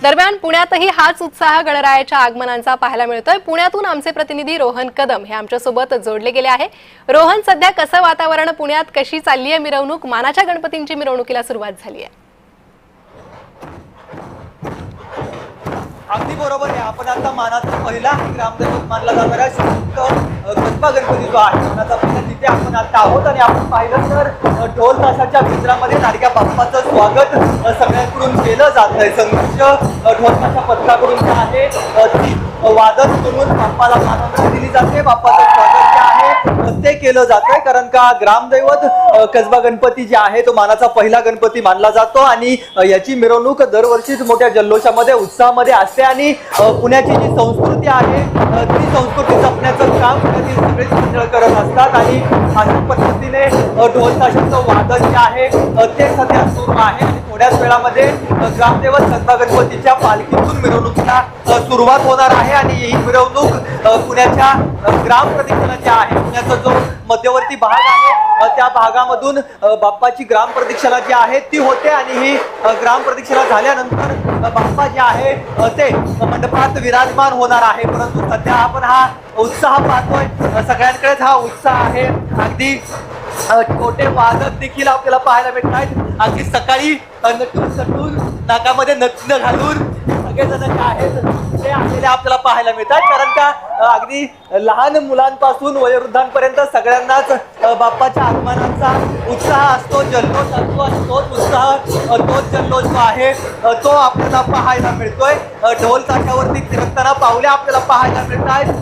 दरम्यान पुण्यातही हाच उत्साह गणरायाच्या आगमनाचा पाहायला मिळतोय। पुण्यातून आमचे प्रतिनिधी रोहन कदम हे आमच्यासोबत जोडले गेले आहे। रोहन, सध्या कसं वातावरण पुण्यात, कशी चालली आहे मिरवणूक? मानाच्या गणपतींची मिरवणुकीला सुरुवात झाली आहे। अगदी बरोबर आहे। आपण आता मानाचा पहिला ग्रामदैवत मानला जाणारा कसबा गणपती जो आहे मानाचा पहिला, तिथे आपण आता आहोत आणि आपण पाहिलं तर ढोल ताशाच्या गजरामध्ये लाडक्या बाप्पाचं स्वागत सगळ्यांकडून केलं जात आहे। संघर्ष ढोल ताशा पथकाकडून जे आहे ती वादन करून बाप्पाला मानवंदना दिली जाते। बाप्पाचं स्वागत जे आहे ते केलं जातंय, कारण का ग्रामदैवत कसबा गणपती जे आहे तो मानाचा पहिला गणपती मानला जातो आणि याची मिरवणूक दरवर्षीच मोठ्या जल्लोषामध्ये उत्साहामध्ये असते आणि पुण्याची जी संस्कृती आहे ती संस्कृती जपण्याचं काम पुण्यातील सगळेच मंडळ करत असतात आणि अशा पद्धतीने ढोल ताशाचं वादन जे आहे ते सध्या सुरू आहे आणि थोड्याच वेळामध्ये ग्रामदैवत कसबा गणपतीच्या पालखीतून मिरवणुकीला सुरुवात होणार आहे आणि ही मिरवणूक पुण्याच्या ग्राम प्रदक्षिणा जी आहे, पुण्याचा जो मध्यवर्ती भाग आहे त्या भागामधून बाप्पाची ग्राम प्रदक्षिणा जी आहे ती होते आणि ही ग्राम प्रदक्षिणा झाल्यानंतर बाप्पा जे आहे ते मंडपात विराजमान होणार आहे। परंतु सध्या आपण हा उत्साह पाहतोय, सगळ्यांकडेच हा उत्साह आहे। अगदी छोटे वादक देखील आपल्याला पाहायला मिळत आहेत। अगदी सकाळी नटून नाकामध्ये नथनं घालून सगळेजण जे आहेत ते आलेले आपल्याला पाहायला मिळतात, कारण का अगदी लहान मुलांपासून वयोवृद्धांपर्यंत सगळ्यांनाच बाप्पाच्या आगमनाचा उत्साह असतो, जल्लोष असतो आणि तोच उत्साह तोच जल्लोष जो आहे तो आपल्याला पाहायला मिळतोय। ढोल ताशावरती फिरकताना पावले आपल्याला पाहायला मिळत आहेत,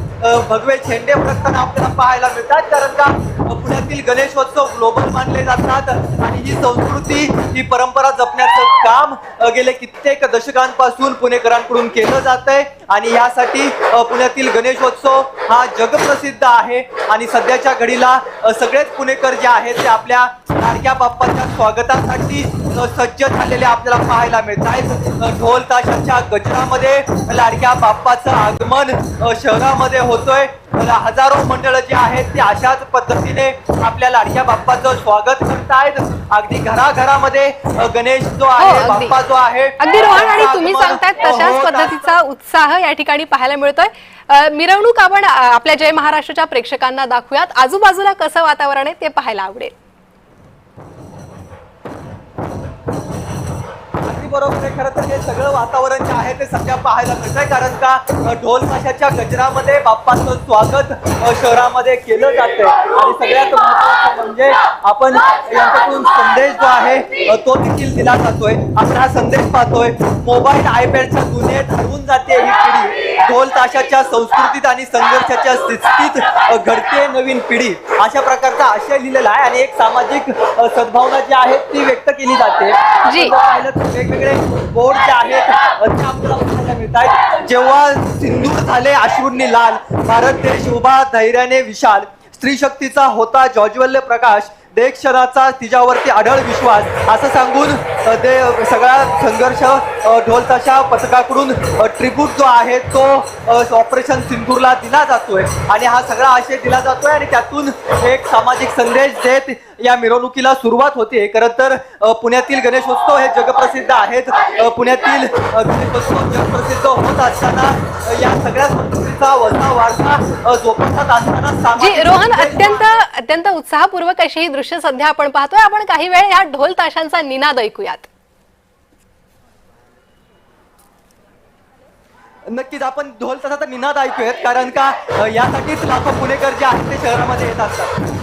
भगवे झेंडे फडकताना आपल्याला पाहायला मिळतात, कारण का पुण्यातील गणेशोत्सव ग्लोबल मानले जातात आणि ही संस्कृती ही परंपरा जपण्याचं काम गेले कित्येक दशकांपासून पुणेकरांकडून केलं जात आहे आणि यासाठी पुण्यातील गणेशोत्सव हा जगप्रसिद्ध आहे आणि सध्याच्या घडीला सगळेच पुणेकर जे आहेत ते आपल्या लाडक्या बाप्पाच्या स्वागतासाठी सज्ज झालेले आपल्याला पाहायला मिळत आहेत। ढोल ताशाच्या गजरामध्ये लाडक्या बाप्पाचं आगमन शहरामध्ये होतोय। हजारो मंडळ जे आहेत ते अशाच पद्धतीने आपल्या लाडक्या बाप्पाचं स्वागत करतायत। अगदी घराघरामध्ये गणेश जो आहे, बाप्पा जो आहे, अगदी रोहन, आणि तुम्ही सांगताय तशाच पद्धतीचा उत्साह या ठिकाणी पाहायला मिळतोय। मिरवणूक आपण आपल्या जय महाराष्ट्राच्या प्रेक्षकांना दाखवूयात। आजूबाजूला कसं वातावरण आहे ते पाहायला आवडेल। बरोबर आहे। खरं तर हे सगळं वातावरण जे आहे ते सध्या पाहायला मिळतंय, कारण का ढोल ताशाच्या गजरामध्ये बाप्पाचं स्वागत शहरामध्ये केलं जातंय आणि सगळ्यात महत्त्वाचं म्हणजे आपण यांच्याकडून संदेश जो आहे तो देखील दिला जातोय। आपण हा संदेश पाहतोय, मोबाईल आयपॅडच्या दुनियेत हरवून जाते ही पिढी, ढोल ताशाच्या संस्कृतीत आणि संघर्षाच्या स्थितीत घडते नवीन पिढी, अशा प्रकारचा आशय लिहिलेला आहे आणि एक सामाजिक सद्भावना जी आहे ती व्यक्त केली जाते। वेगवेगळे बोर्ड जे आहेत ते आपल्याला पाहायला मिळत आहेत। जेव्हा सिंदूर झाले अश्रूंनी लाल, भारत देश उभा धैर्याने विशाल, स्त्री शक्तीचा होता ज्वाज्वल्य प्रकाश, देशनाचा तिच्यावरती अढळ विश्वास, असं सांगून ते सगळा संघर्ष ढोल ताशा पथकाकडून ट्रिब्यूट जो आहे तो ऑपरेशन सिंदूरला दिला जातोय आणि हा सगळा आशय दिला जातोय आणि त्यातून एक सामाजिक संदेश देत या मिरवणुकीला सुरुवात होते। खरं तर पुण्यातील गणेशोत्सव हे जगप्रसिद्ध आहेत। पुण्यातील गणेशोत्सव जगप्रसिद्ध होत असताना या सगळ्या संस्कृतीचा वसा वारसा जोपासत असताना रोहन, अत्यंत उत्साहपूर्वक अशी दृश्य सध्या आपण पाहतोय। आपण काही वेळ या ढोल ताशांचा निनाद ऐकूयात। नक्कीच आपण ढोल ताशाचा निनाद ऐकूयात, कारण का यासाठीच लाखो पुणेकर जे आहेत ते शहरामध्ये येत असतात।